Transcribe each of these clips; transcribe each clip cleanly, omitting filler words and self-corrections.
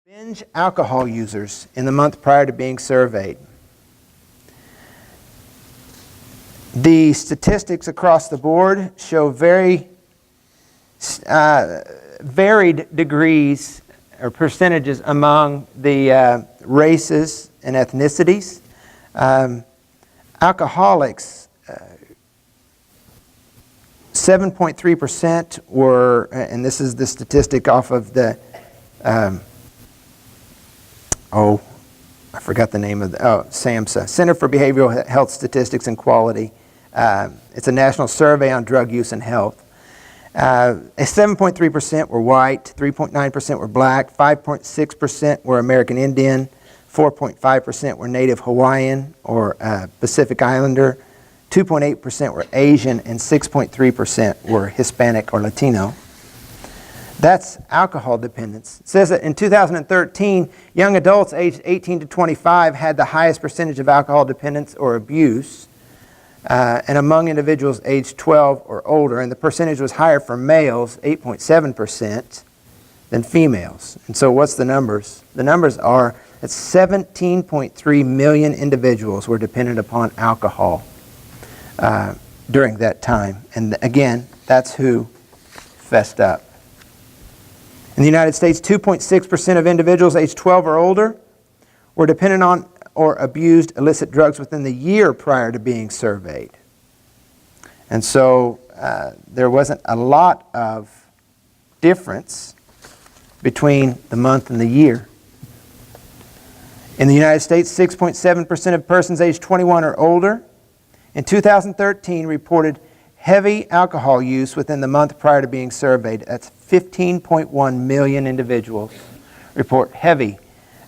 Binge alcohol users in the month prior to being surveyed. The statistics across the board show very varied degrees or percentages among the races and ethnicities. Alcoholics, 7.3% were, and this is the statistic off of the I forgot the name of the, SAMHSA, Center for Behavioral Health Statistics and Quality. It's a national survey on drug use and health. 7.3% were white, 3.9% were black, 5.6% were American Indian, 4.5% were Native Hawaiian or Pacific Islander, 2.8% were Asian, and 6.3% were Hispanic or Latino. That's alcohol dependence. It says that in 2013, young adults aged 18 to 25 had the highest percentage of alcohol dependence or abuse, and among individuals aged 12 or older, and the percentage was higher for males, 8.7%, than females. And so what's the numbers? The numbers are that 17.3 million individuals were dependent upon alcohol during that time. And again, that's who fessed up. In the United States, 2.6% of individuals aged 12 or older were dependent on or abused illicit drugs within the year prior to being surveyed. And so there wasn't a lot of difference between the month and the year. In the United States, 6.7% of persons aged 21 or older in 2013 reported heavy alcohol use within the month prior to being surveyed. That's 15.1 million individuals report heavy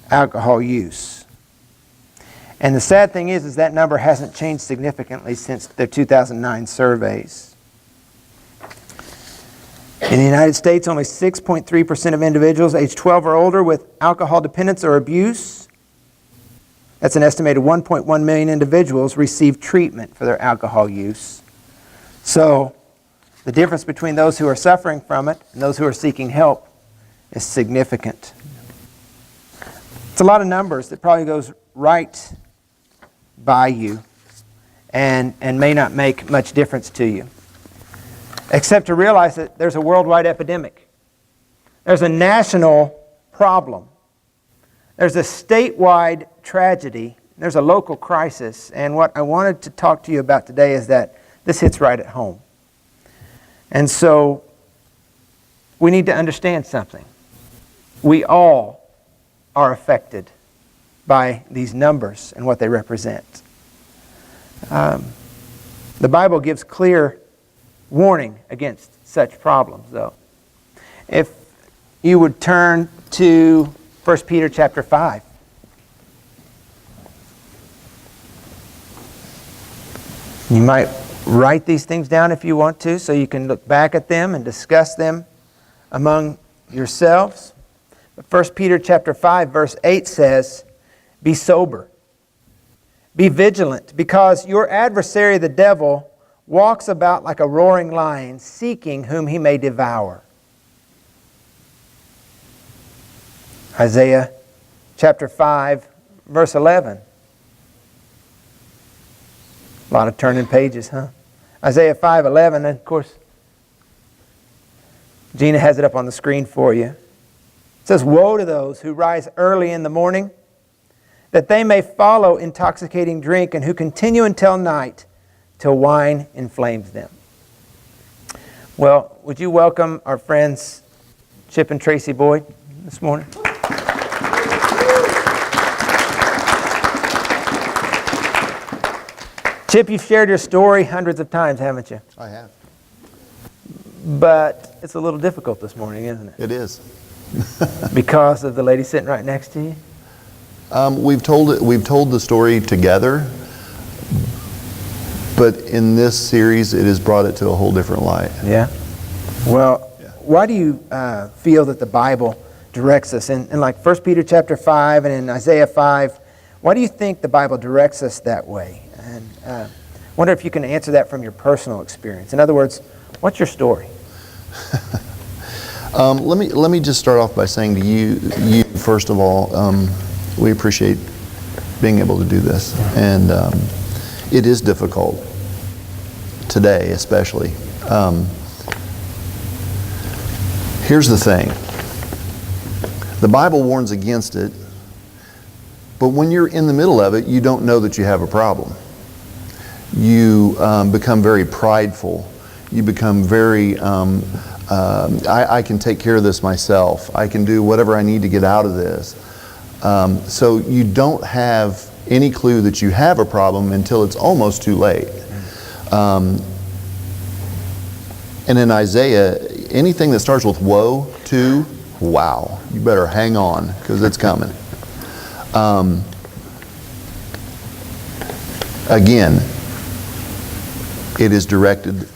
alcohol use. And the sad thing is that number hasn't changed significantly since the 2009 surveys. In the United States, only 6.3% of individuals aged 12 or older with alcohol dependence or abuse, that's an estimated 1.1 million individuals, received treatment for their alcohol use. So the difference between those who are suffering from it and those who are seeking help is significant. It's a lot of numbers that probably goes right by you and may not make much difference to you, except to realize that there's a worldwide epidemic. There's a national problem. There's a statewide tragedy. There's a local crisis. And what I wanted to talk to you about today is that this hits right at home. And so we need to understand something. We all are affected by these numbers and what they represent. The Bible gives clear warning against such problems, though. If you would turn to 1 Peter chapter 5. You might write these things down if you want to, so you can look back at them and discuss them among yourselves. But 1 Peter chapter 5 verse 8 says, "Be sober, be vigilant, because your adversary the devil walks about like a roaring lion, seeking whom he may devour." Isaiah chapter 5 verse 11. A lot of turning pages, huh? Isaiah 5:11, and of course, Gina has it up on the screen for you. It says, "Woe to those who rise early in the morning, that they may follow intoxicating drink, and who continue until night, till wine inflames them." Well, would you welcome our friends Chip and Tracy Boyd this morning? Chip, you've shared your story hundreds of times, haven't you? I have. But it's a little difficult this morning, isn't it? It is. Because of the lady sitting right next to you? We've told the story together, but in this series, it has brought it to a whole different light. Yeah. Well, why do you feel that the Bible directs us in like 1 Peter chapter 5 and in Isaiah 5? Why do you think the Bible directs us that way? And wonder if you can answer that from your personal experience. In other words, what's your story? Let me just start off by saying to you first of all, we appreciate being able to do this. And it is difficult today, especially. Here's the thing. The Bible warns against it, but when you're in the middle of it, you don't know that you have a problem. You become very prideful. You become very, I can take care of this myself. I can do whatever I need to get out of this. So you don't have any clue that you have a problem until it's almost too late. And in Isaiah, anything that starts with woe to, wow, you better hang on because it's coming. Again, it is directed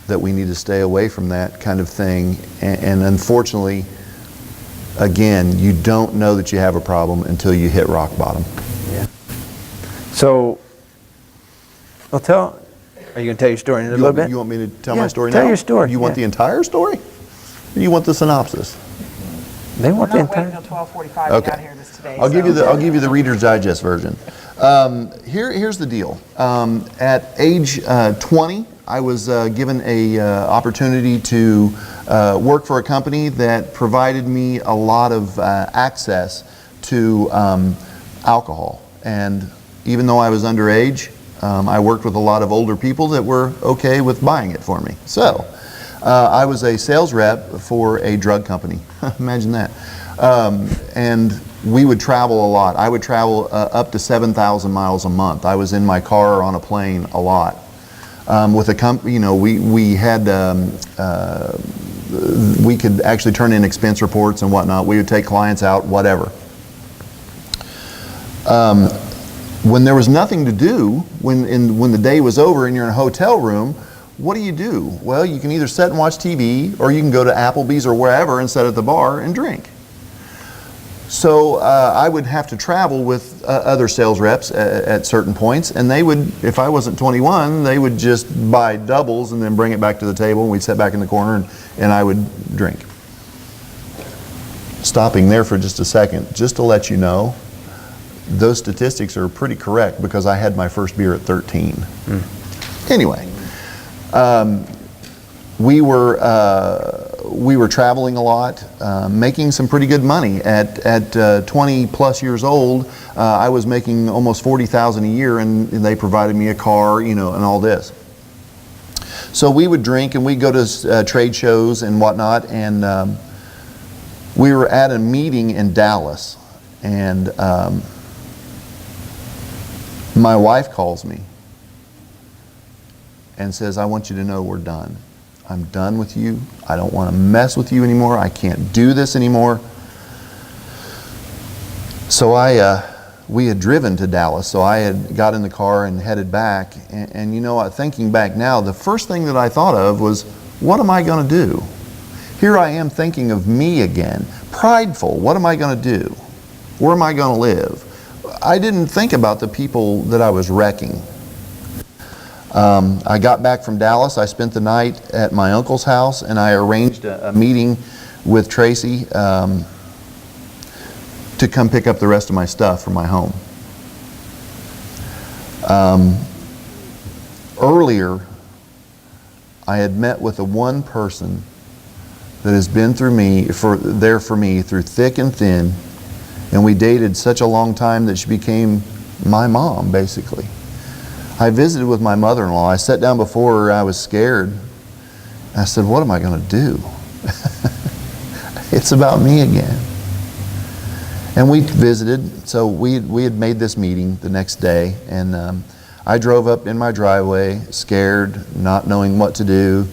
that we need to stay away from that kind of thing. And unfortunately, again, you don't know that you have a problem until you hit rock bottom. Yeah. So, are you going to tell your story in a little bit? You want me to tell my story now? Tell your story. You want the entire story? Or you want the synopsis? They want the entire. We're not waiting until 12:45 to get out here this today. I'll give you the Reader's Digest version. Here's the deal. At age 20, I was given a opportunity to work for a company that provided me a lot of access to alcohol. And even though I was underage, I worked with a lot of older people that were okay with buying it for me. So I was a sales rep for a drug company. Imagine that. And we would travel a lot. I would travel up to 7,000 miles a month. I was in my car or on a plane a lot. With a company, you know, we had, we could actually turn in expense reports and whatnot. We would take clients out, whatever. When there was nothing to do, when the day was over and you're in a hotel room, what do? Well, you can either sit and watch TV, or you can go to Applebee's or wherever and sit at the bar and drink. So I would have to travel with other sales reps at certain points, and they would, if I wasn't 21, they would just buy doubles and then bring it back to the table, and we'd sit back in the corner and I would drink. Stopping there for just a second, just to let you know, those statistics are pretty correct because I had my first beer at 13. Anyway, we were traveling a lot, making some pretty good money. At 20 plus years old, I was making almost $40,000 a year, and they provided me a car, you know, and all this. So we would drink and we'd go to trade shows and whatnot, and we were at a meeting in Dallas, and my wife calls me and says, "I want you to know we're done. I'm done with you. I don't want to mess with you anymore. I can't do this anymore." So we had driven to Dallas, so I had got in the car and headed back. And you know what, thinking back now, the first thing that I thought of was, what am I going to do? Here I am thinking of me again, prideful. What am I going to do? Where am I going to live? I didn't think about the people that I was wrecking. I got back from Dallas. I spent the night at my uncle's house, and I arranged a meeting with Tracy to come pick up the rest of my stuff from my home. Earlier, I had met with the one person that has been there for me through thick and thin, and we dated such a long time that she became my mom, basically. I visited with my mother-in-law. I sat down before her. I was scared. I said, what am I going to do? It's about me again. And we visited. So we had made this meeting the next day. And I drove up in my driveway, scared, not knowing what to do.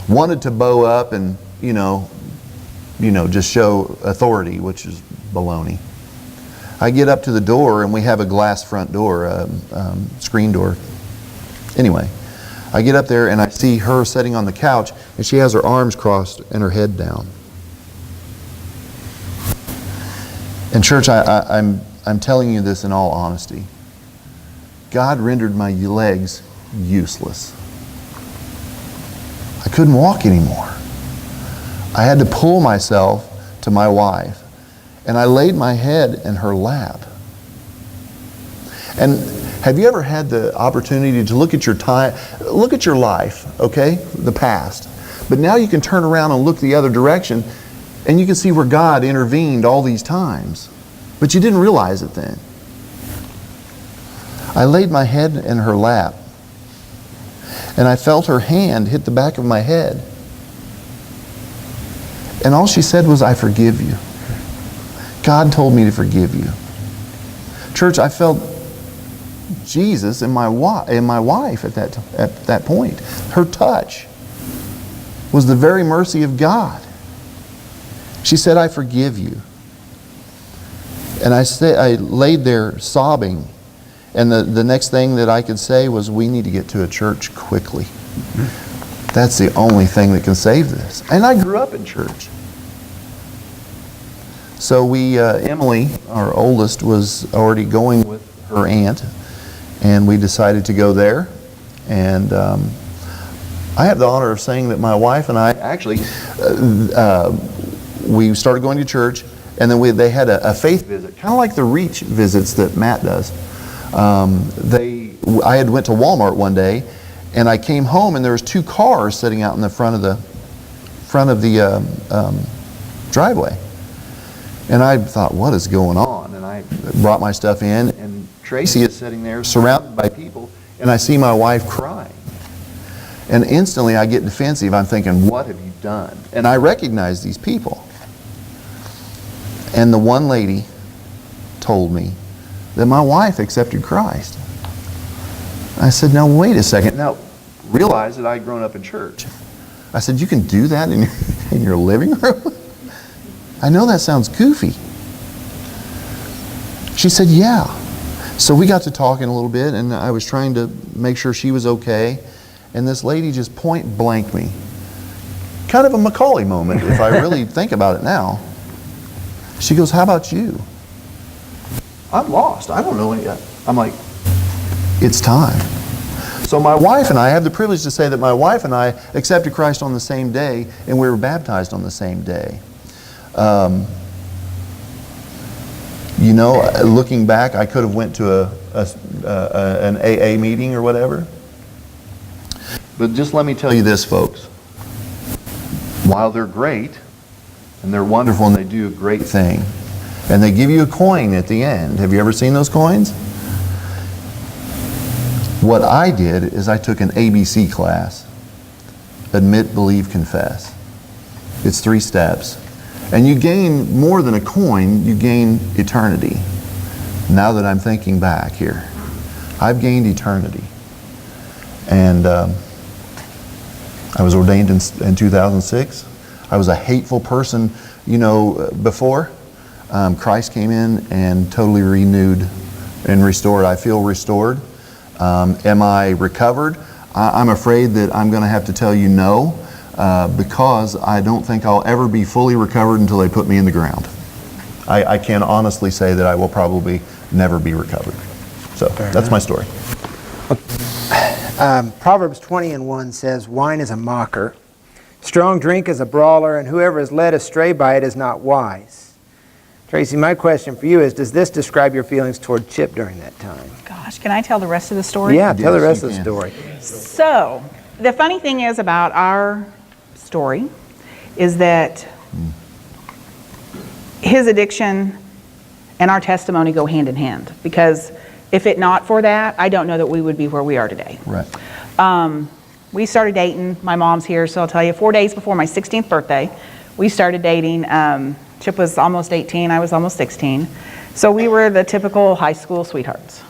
Wanted to bow up and, you know, just show authority, which is baloney. I get up to the door, and we have a glass front door, screen door. Anyway, I get up there and I see her sitting on the couch, and she has her arms crossed and her head down. And church, I'm telling you this in all honesty. God rendered my legs useless. I couldn't walk anymore. I had to pull myself to my wife and I laid my head in her lap. And have you ever had the opportunity to look at your life, okay, the past, but now you can turn around and look the other direction, and you can see where God intervened all these times, but you didn't realize it then. I laid my head in her lap, and I felt her hand hit the back of my head. And all she said was, "I forgive you. God told me to forgive you." Church, I felt Jesus in my wife at that point. Her touch was the very mercy of God. She said, "I forgive you." And I laid there sobbing. And the next thing that I could say was, "We need to get to a church quickly. That's the only thing that can save this." And I grew up in church. So Emily, our oldest, was already going with her aunt, and we decided to go there. And I have the honor of saying that my wife and I actually, we started going to church, and then they had a faith visit, kind of like the Reach visits that Matt does. I had went to Walmart one day, and I came home, and there was 2 cars sitting out in the front of the driveway. And I thought, what is going on? And I brought my stuff in, and Tracy is sitting there surrounded by people, and I see my wife crying. And instantly I get defensive. I'm thinking, what have you done? And I recognize these people. And the one lady told me that my wife accepted Christ. I said, "Now wait a second." Now realize that I'd grown up in church. I said, "You can do that in your living room?" I know that sounds goofy. She said, "Yeah." So we got to talking a little bit, and I was trying to make sure she was okay. And this lady just point blanked me. Kind of a Macaulay moment, if I really think about it now. She goes, "How about you?" I'm lost. I don't know any. I'm like, it's time. So my wife and I have the privilege to say that my wife and I accepted Christ on the same day, and we were baptized on the same day. Looking back, I could have went to an AA meeting or whatever. But just let me tell you this, folks. While they're great, and they're wonderful, and they do a great thing, and they give you a coin at the end. Have you ever seen those coins? What I did is I took an ABC class. Admit, believe, confess. It's 3 steps. And you gain more than a coin, you gain eternity. Now that I'm thinking back here, I've gained eternity. And I was ordained in 2006. I was a hateful person, before. Christ came in and totally renewed and restored. I feel restored. Am I recovered? I'm afraid that I'm going to have to tell you no, because I don't think I'll ever be fully recovered until they put me in the ground. I can honestly say that I will probably never be recovered. So that's my story. Proverbs 20:1 says, "Wine is a mocker. Strong drink is a brawler, and whoever is led astray by it is not wise." Tracy, my question for you is, does this describe your feelings toward Chip during that time? Gosh, can I tell the rest of the story? Yeah, tell the rest you of the can. story. So, the funny thing is about our story is that his addiction and our testimony go hand in hand. Because if it not for that, I don't know that we would be where we are today. Right. We started dating. My mom's here, so I'll tell you, 4 days before my 16th birthday, we started dating. Chip was almost 18, I was almost 16. So we were the typical high school sweethearts.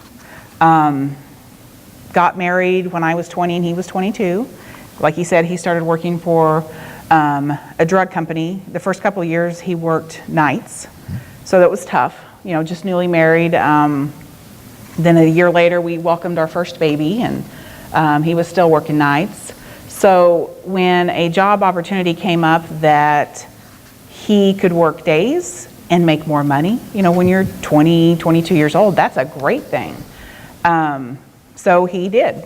Got married when I was 20 and he was 22. Like he said, he started working for a drug company. The first couple of years he worked nights, so that was tough, just newly married. Then a year later we welcomed our first baby, and he was still working nights. So when a job opportunity came up that he could work days and make more money, when you're 20, 22 years old, that's a great thing. So he did.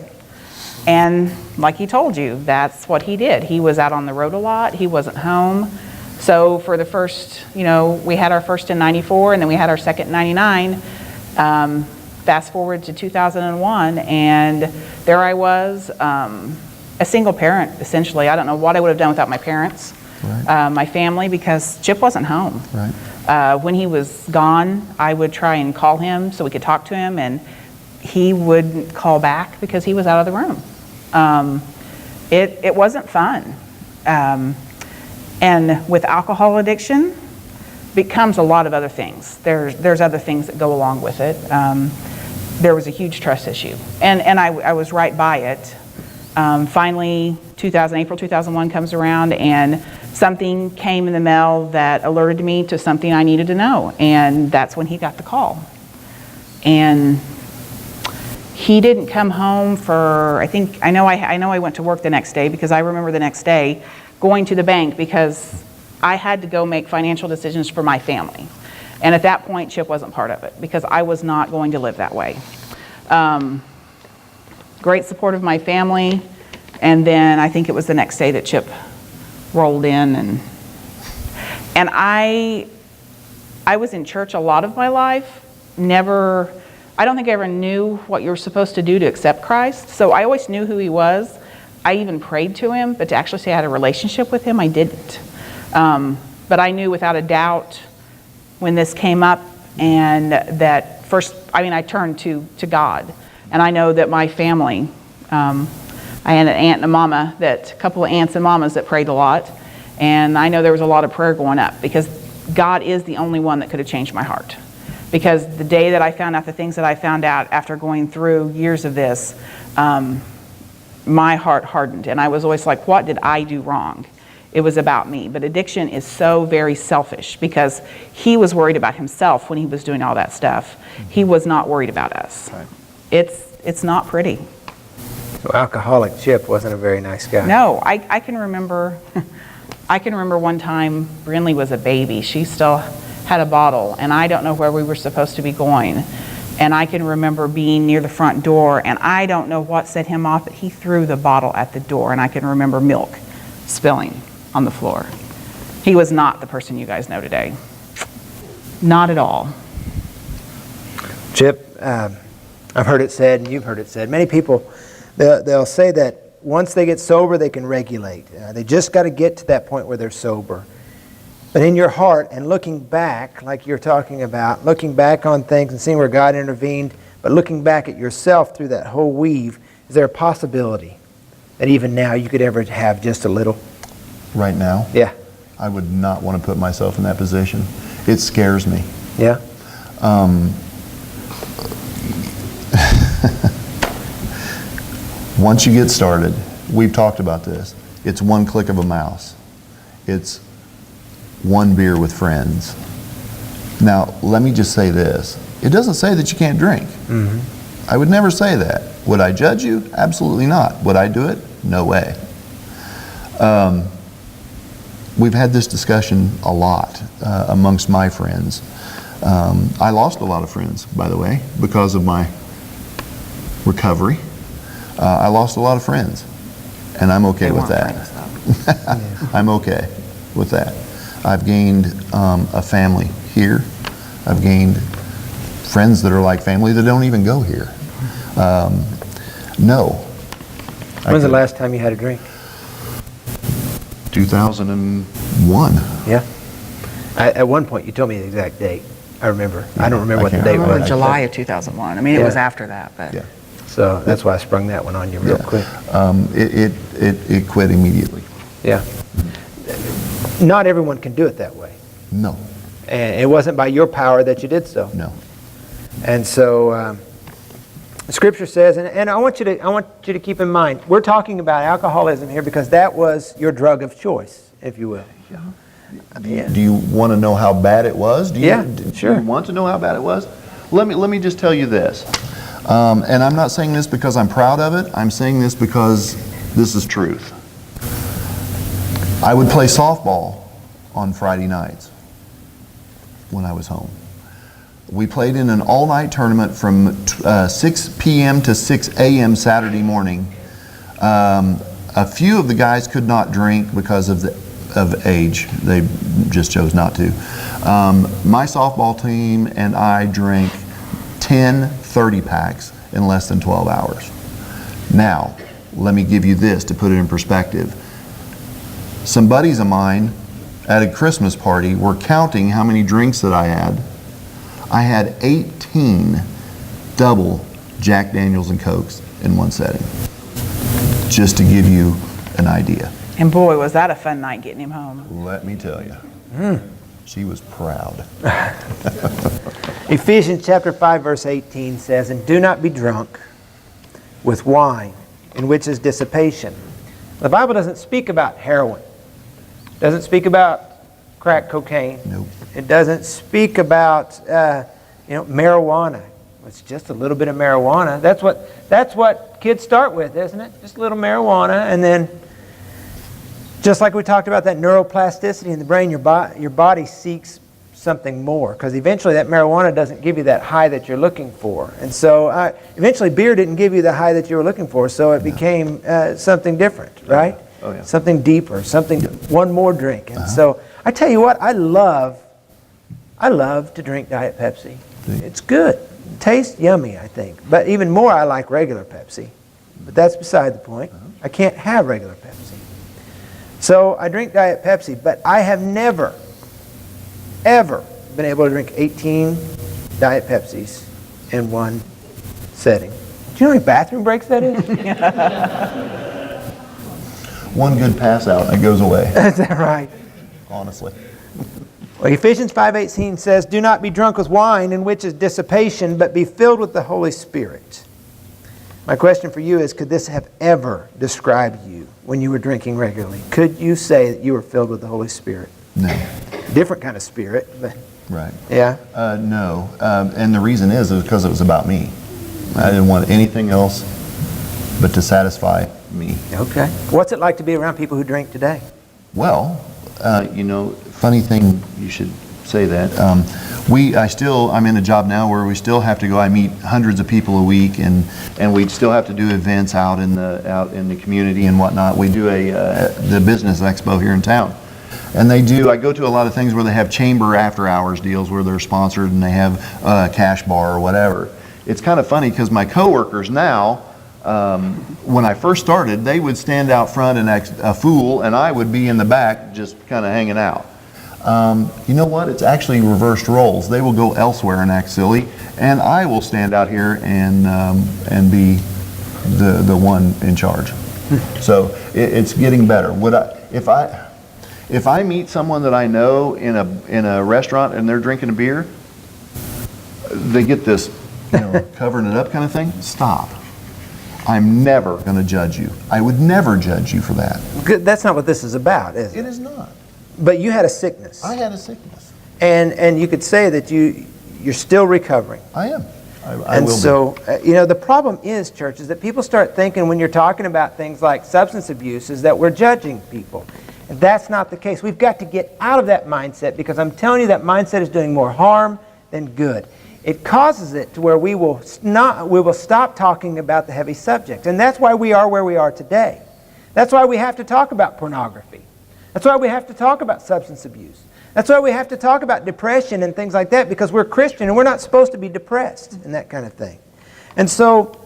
And like he told you, that's what he did. He was out on the road a lot. He wasn't home. So for the first, we had our first in 94 and then we had our second in 99. Fast forward to 2001 and there I was, a single parent essentially. I don't know what I would have done without my parents, Right. My family, because Chip wasn't home. Right. When he was gone, I would try and call him so we could talk to him, and he wouldn't call back because he was out of the room. It wasn't fun. And with alcohol addiction, becomes a lot of other things. There's other things that go along with it. There was a huge trust issue, and I was right by it. Finally, April 2001 comes around, and something came in the mail that alerted me to something I needed to know, and that's when he got the call. And he didn't come home for, I know I went to work the next day, because I remember the next day going to the bank because I had to go make financial decisions for my family. And at that point, Chip wasn't part of it because I was not going to live that way. Great support of my family, and then I think it was the next day that Chip rolled in, and I was in church a lot of my life. I don't think I ever knew what you were supposed to do to accept Christ, so I always knew who he was. I even prayed to him, but to actually say I had a relationship with him, I didn't. But I knew without a doubt when this came up, and that first, I turned to God. And I know that my family, I had an aunt and a couple of aunts and mamas that prayed a lot. And I know there was a lot of prayer going up because God is the only one that could have changed my heart. Because the day that I found out the things that I found out after going through years of this, my heart hardened. And I was always like, what did I do wrong? It was about me. But addiction is so very selfish because he was worried about himself when he was doing all that stuff. He was not worried about us. Right. It's not pretty. So alcoholic Chip wasn't a very nice guy. No, I can remember one time Brinley was a baby. She still had a bottle, and I don't know where we were supposed to be going. And I can remember being near the front door, and I don't know what set him off, but he threw the bottle at the door, and I can remember milk spilling on the floor. He was not the person you guys know today. Not at all. Chip, I've heard it said, and you've heard it said, many people, they'll say that once they get sober, they can regulate. They just got to get to that point where they're sober. But in your heart, and looking back, like you're talking about, looking back on things and seeing where God intervened, but looking back at yourself through that whole weave, is there a possibility that even now you could ever have just a little? Right now, Yeah. I would not want to put myself in that position. It scares me. Yeah? Once you get started, we've talked about this, it's one click of a mouse. It's one beer with friends. Now, let me just say this. It doesn't say that you can't drink. Mm-hmm. I would never say that. Would I judge you? Absolutely not. Would I do it? No way. We've had this discussion a lot amongst my friends. I lost a lot of friends, by the way, because of my recovery. I lost a lot of friends, and I'm okay with that. I'm okay with that. I've gained a family here. I've gained friends that are like family that don't even go here. No. When's the last time you had a drink? 2001. Yeah. At one point, you told me the exact date. I remember. I don't remember I what the can't date remember. was. July of 2001. It Yeah. was after that, but. Yeah. So that's why I sprung that one on you real quick. It quit immediately. Yeah. Not everyone can do it that way. No, And it wasn't by your power that you did so. no. And so Scripture says, and I want you to keep in mind, we're talking about alcoholism here because that was your drug of choice, if you will. Yeah. Do you want to know how bad it was? Do Sure. you want to know how bad it was? Let me just tell you this. And I'm not saying this because I'm proud of it. I'm saying this because this is truth. I would play softball on Friday nights when I was home. We played in an all-night tournament from 6 p.m. to 6 a.m. Saturday morning. A few of the guys could not drink because of the of age. They just chose not to. My softball team and I drank 10 30-packs in less than 12 hours. Now, let me give you this to put it in perspective. Some buddies of mine at a Christmas party were counting how many drinks that I had. I had 18 double Jack Daniels and Cokes in one setting, just to give you an idea. And boy, was that a fun night getting him home. Let me tell you, she was proud. Ephesians chapter 5, verse 18 says, "And do not be drunk with wine, in which is dissipation." The Bible doesn't speak about heroin. It doesn't speak about crack cocaine. Nope. It doesn't speak about marijuana. It's just a little bit of marijuana. That's what kids start with, isn't it? Just a little marijuana, and then just like we talked about that neuroplasticity in the brain, your body seeks something more, because eventually that marijuana doesn't give you that high that you're looking for. And so eventually beer didn't give you the high that you were looking for, so it became something different, right? Oh, yeah. Something deeper, one more drink. And so I tell you what, I love to drink Diet Pepsi. It's good. It tastes yummy, I think. But even more, I like regular Pepsi. But that's beside the point. I can't have regular Pepsi. So I drink Diet Pepsi, but I have never, ever been able to drink 18 Diet Pepsis in one setting. Do you know how many bathroom breaks that is? One good pass out and it goes away. Is that right? Honestly. Well, Ephesians 5:18 says, "Do not be drunk with wine, in which is dissipation, but be filled with the Holy Spirit." My question for you is, could this have ever described you when you were drinking regularly? Could you say that you were filled with the Holy Spirit? No. Different kind of spirit, but Right. yeah. No. And the reason is because it was about me. I didn't want anything else but to satisfy me. Okay. What's it like to be around people who drink today? Well, funny thing you should say that. I'm in a job now where we still have to go. I meet hundreds of people a week, and we still have to do events out in the community and whatnot. We do the business expo here in town, and I go to a lot of things where they have chamber after hours deals where they're sponsored and they have a cash bar or whatever. It's kind of funny because my coworkers now, when I first started, they would stand out front and act a fool, and I would be in the back just kind of hanging out. You know what? It's actually reversed roles. They will go elsewhere and act silly, and I will stand out here and be the one in charge. So it's getting better. If I meet someone that I know in a restaurant and they're drinking a beer, they get this covering it up kind of thing. Stop. I'm never going to judge you. I would never judge you for that. That's not what this is about, is it? It is not. But you had a sickness. I had a sickness. And you could say that you're still recovering. I am. I and will so, the problem is, church, is that people start thinking when you're talking about things like substance abuse is that we're judging people. And that's not the case. We've got to get out of that mindset, because I'm telling you that mindset is doing more harm than good. It causes it to where we will stop talking about the heavy subject. And that's why we are where we are today. That's why we have to talk about pornography. That's why we have to talk about substance abuse. That's why we have to talk about depression and things like that, because we're Christian and we're not supposed to be depressed and that kind of thing. And so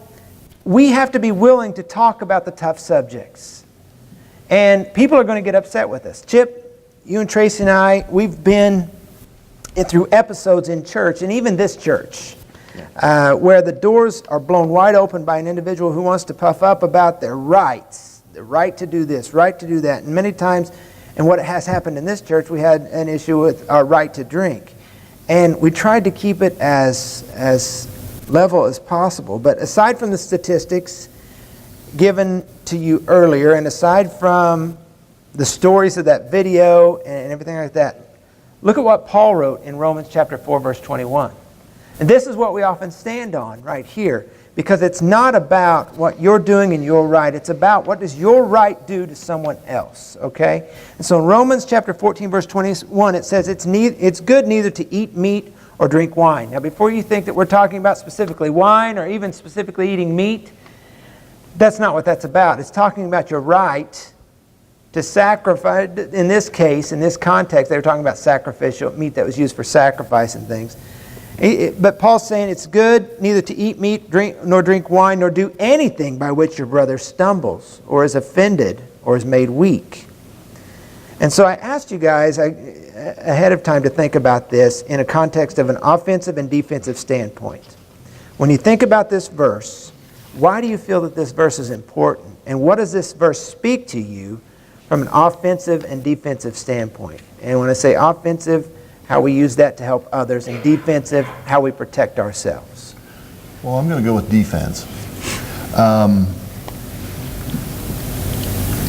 we have to be willing to talk about the tough subjects. And people are going to get upset with us. Chip, you and Tracy and I, we've been through episodes in church, and even this church, where the doors are blown wide open by an individual who wants to puff up about their rights, the right to do this, right to do that. And many times, and what has happened in this church, we had an issue with our right to drink. And we tried to keep it as level as possible. But aside from the statistics given to you earlier, and aside from the stories of that video and everything like that, look at what Paul wrote in Romans chapter 4, verse 21. And this is what we often stand on right here, because it's not about what you're doing and your right. It's about what does your right do to someone else, okay? And so in Romans chapter 14, verse 21, it says, it's good neither to eat meat or drink wine. Now, before you think that we're talking about specifically wine or even specifically eating meat, that's not what that's about. It's talking about your right to sacrifice, in this case, in this context, they were talking about sacrificial meat that was used for sacrifice and things. But Paul's saying it's good neither to eat meat, nor drink wine, nor do anything by which your brother stumbles, or is offended, or is made weak. And so I asked you guys ahead of time to think about this in a context of an offensive and defensive standpoint. When you think about this verse, why do you feel that this verse is important? And what does this verse speak to you from an offensive and defensive standpoint? And when I say offensive, how we use that to help others, and defensive, how we protect ourselves. Well, I'm going to go with defense.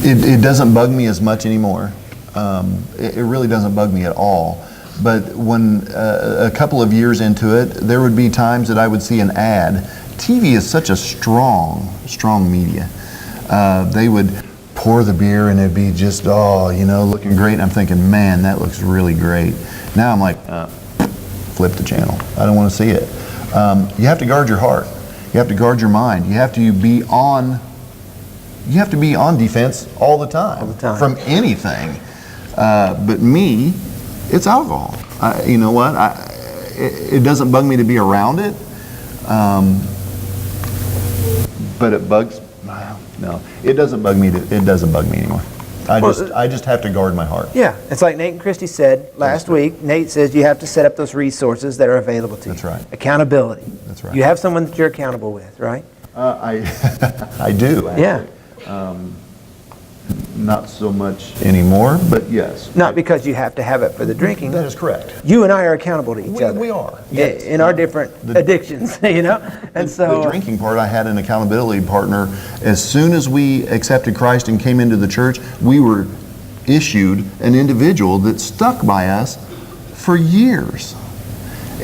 It doesn't bug me as much anymore. It really doesn't bug me at all. But when a couple of years into it, there would be times that I would see an ad. TV is such a strong media. They would pour the beer and it'd be just, looking great. And I'm thinking, man, that looks really great. Now I'm like, flip the channel. I don't want to see it. You have to guard your heart. You have to guard your mind. You have to be on defense all the time. From anything. But me, it's alcohol. You know what? It doesn't bug me to be around it. But it bugs. No, it doesn't bug me. It doesn't bug me anymore. I just have to guard my heart. Yeah, it's like Nate and Christy said last week. Nate says you have to set up those resources that are available to you. That's right. Accountability. That's right. You have someone that you're accountable with, right? I do. Actually. Yeah. Not so much anymore, but yes. Not because you have to have it for the drinking. That is correct. You and I are accountable to each other. We are. Yes. In our different addictions, And so the drinking part, I had an accountability partner. As soon as we accepted Christ and came into the church, we were issued an individual that stuck by us for years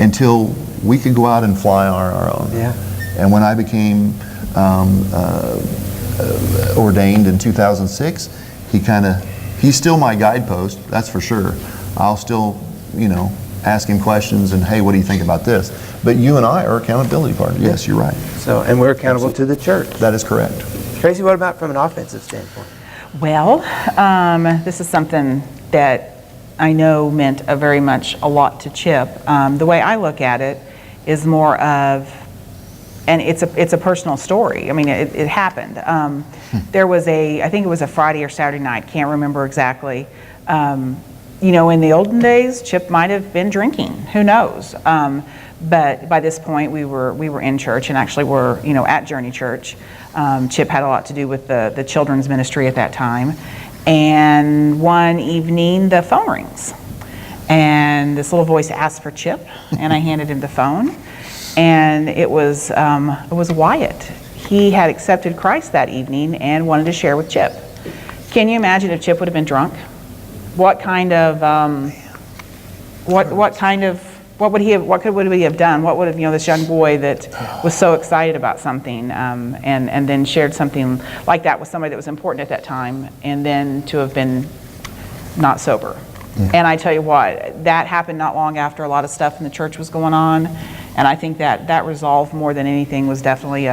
until we could go out and fly on our own. Yeah. And when I became ordained in 2006, he's still my guidepost, that's for sure. I'll still, ask him questions and, hey, what do you think about this? But you and I are accountability partners. Yes, you're right. So, and we're accountable to the church. That is correct. Tracy, what about from an offensive standpoint? Well, this is something that I know meant very much a lot to Chip. The way I look at it is more of, and it's a personal story. I mean, it happened. There was I think it was a Friday or Saturday night, can't remember exactly. In the olden days, Chip might have been drinking, who knows? But by this point, we were in church, and actually were, at Journey Church. Chip had a lot to do with the children's ministry at that time. And one evening, the phone rings. And this little voice asked for Chip, and I handed him the phone. And it was Wyatt. He had accepted Christ that evening and wanted to share with Chip. Can you imagine if Chip would have been drunk? What would he have done? What would have, this young boy that was so excited about something and then shared something like that with somebody that was important at that time, and then to have been not sober. Yeah. And I tell you what, that happened not long after a lot of stuff in the church was going on, and I think that resolve more than anything was definitely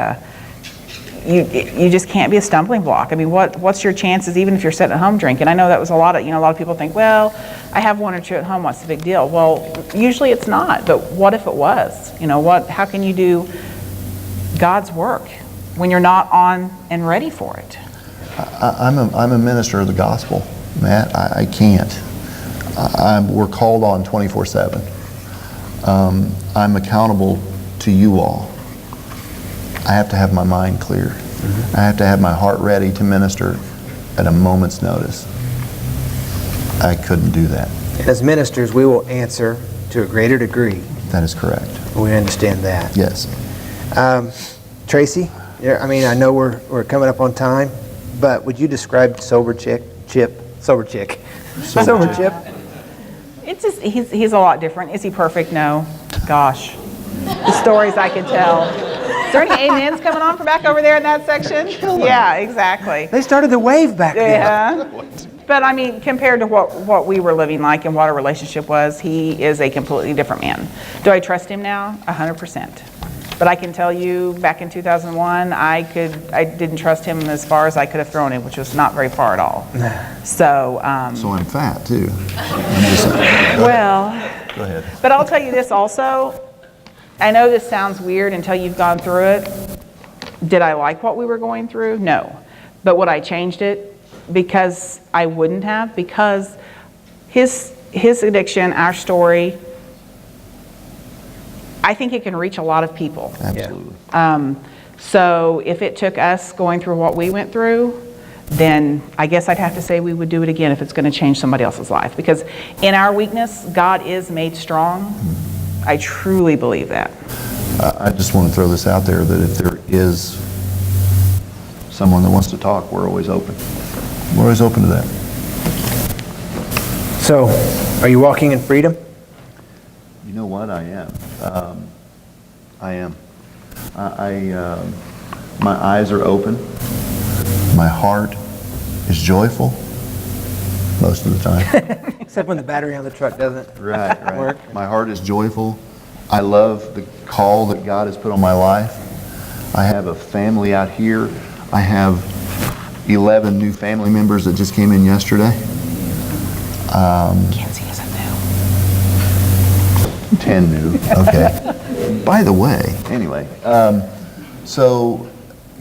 you just can't be a stumbling block. I mean, what's your chances even if you're sitting at home drinking? I know that was a lot of people think, well, I have one or two at home, what's the big deal? Well, usually it's not, but what if it was? How can you do God's work when you're not on and ready for it? I'm a minister of the gospel, Matt. I can't. We're called on 24/7. I'm accountable to you all. I have to have my mind clear. Mm-hmm. I have to have my heart ready to minister at a moment's notice. I couldn't do that. As ministers, we will answer to a greater degree. That is correct. We understand that. Yes. Tracy, I know we're coming up on time, but would you describe Sober Chip? Sober Chip. It's just, he's a lot different. Is he perfect? No. Gosh. The stories I could tell. Is there any amens coming on from back over there in that section? Yeah, exactly. They started the wave back there. Yeah. But I mean, compared to what we were living like and what our relationship was, he is a completely different man. Do I trust him now? 100%. But I can tell you, back in 2001, I didn't trust him as far as I could have thrown him, which was not very far at all. So, So I'm fat too. I'm just saying. well, Go ahead. but I'll tell you this also. I know this sounds weird until you've gone through it. Did I like what we were going through? No. But would I changed it? Because I wouldn't have. Because his addiction, our story, I think it can reach a lot of people. Absolutely. So if it took us going through what we went through, then I guess I'd have to say we would do it again if it's going to change somebody else's life. Because in our weakness, God is made strong. I truly believe that. I just want to throw this out there that if there is someone that wants to talk, we're always open. We're always open to that. So, are you walking in freedom? You know what? I am. I am. My eyes are open. My heart is joyful most of the time. Except when the battery on the truck doesn't Right. work. My heart is joyful. I love the call that God has put on my life. I have a family out here. I have 11 new family members that just came in yesterday. Kenzie isn't new. 10 new. Okay. By the way, anyway, so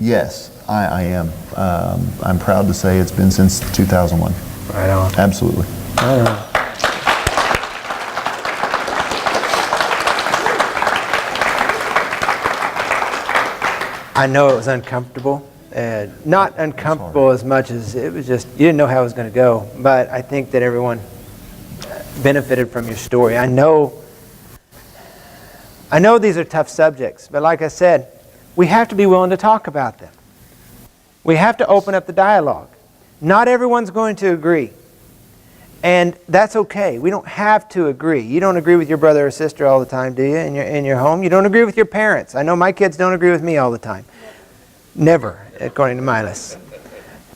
yes, I am. I'm proud to say it's been since 2001. Right on. Absolutely. Right on. I know it was uncomfortable. Not uncomfortable as much as it was just, you didn't know how it was going to go. But I think that everyone benefited from your story. I know these are tough subjects, but like I said, we have to be willing to talk about them. We have to open up the dialogue. Not everyone's going to agree. And that's okay. We don't have to agree. You don't agree with your brother or sister all the time, do you, in your home? You don't agree with your parents. I know my kids don't agree with me all the time. Never, according to my list.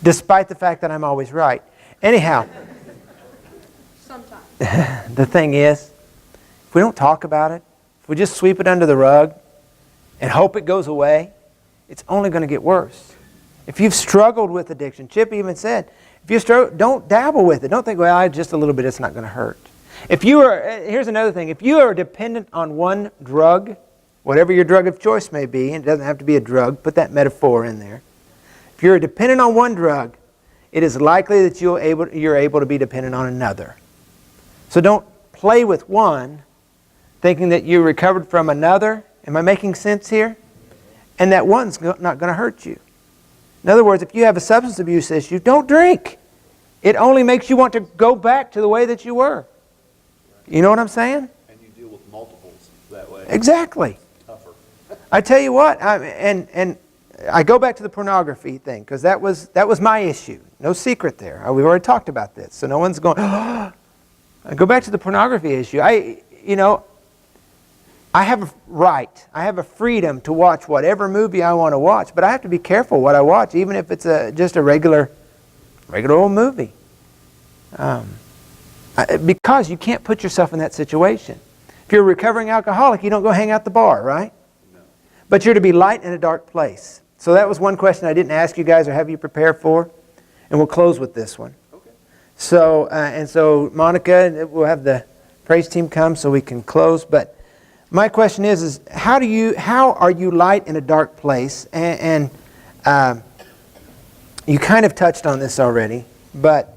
Despite the fact that I'm always right. Anyhow, sometimes. The thing is, if we don't talk about it, if we just sweep it under the rug and hope it goes away, it's only going to get worse. If you've struggled with addiction, Chip even said, if you struggle, don't dabble with it. Don't think, well, just a little bit, it's not going to hurt. If you are, here's another thing, if you are dependent on one drug, whatever your drug of choice may be, and it doesn't have to be a drug, put that metaphor in there. If you're dependent on one drug, it is likely that you're able to be dependent on another. So don't play with one, thinking that you recovered from another. Am I making sense here? And that one's not going to hurt you. In other words, if you have a substance abuse issue, don't drink. It only makes you want to go back to the way that you were. You know what I'm saying? And you deal with multiples that way. Exactly. Tougher. I tell you what, and I go back to the pornography thing, because that was my issue. No secret there. We've already talked about this, so no one's going, I go back to the pornography issue. I have a right, I have a freedom to watch whatever movie I want to watch, but I have to be careful what I watch, even if it's just a regular old movie. Because you can't put yourself in that situation. If you're a recovering alcoholic, you don't go hang out the bar, right? No. But you're to be light in a dark place. So that was one question I didn't ask you guys or have you prepared for, and we'll close with this one. Okay. So Monica, we'll have the praise team come so we can close, but my question is how are you light in a dark place? And you kind of touched on this already, but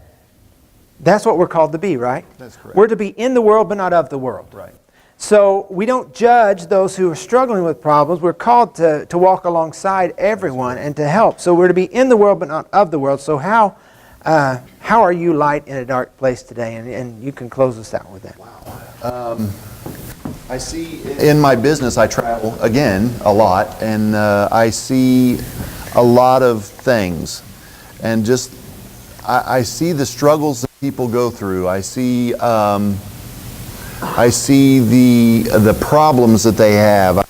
that's what we're called to be, right? That's correct. We're to be in the world, but not of the world. Right. So we don't judge those who are struggling with problems. We're called to walk alongside everyone and to help. So we're to be in the world, but not of the world. So how are you light in a dark place today? And you can close us out with that. Wow. I see in my business, I travel, again, a lot, and I see a lot of things. And just, I see the struggles that people go through. I see the problems that they have.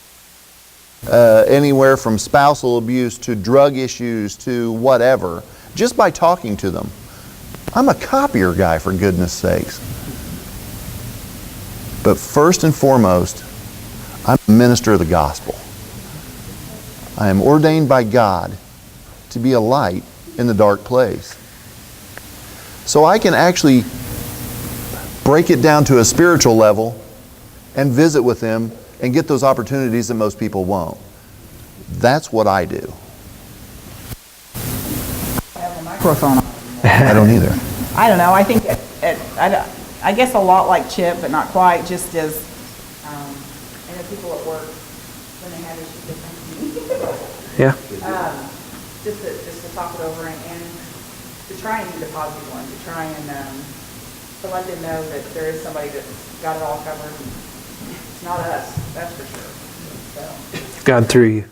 Anywhere from spousal abuse to drug issues to whatever, just by talking to them. I'm a copier guy, for goodness sakes. But first and foremost, I'm a minister of the gospel. I am ordained by God to be a light in the dark place. So I can actually break it down to a spiritual level and visit with them and get those opportunities that most people won't. That's what I do. I have a microphone on. I don't either. I don't know, I think, I guess a lot like Chip, but not quite, just as, I know people at work, when they have issues, they come to me. Yeah. Just to talk it over and to try and be the positive one, to try and, to let them know that there is somebody that's got it all covered. It's not us, that's for sure. So. God through you.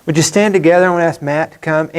Would you stand together? I want to ask Matt to come.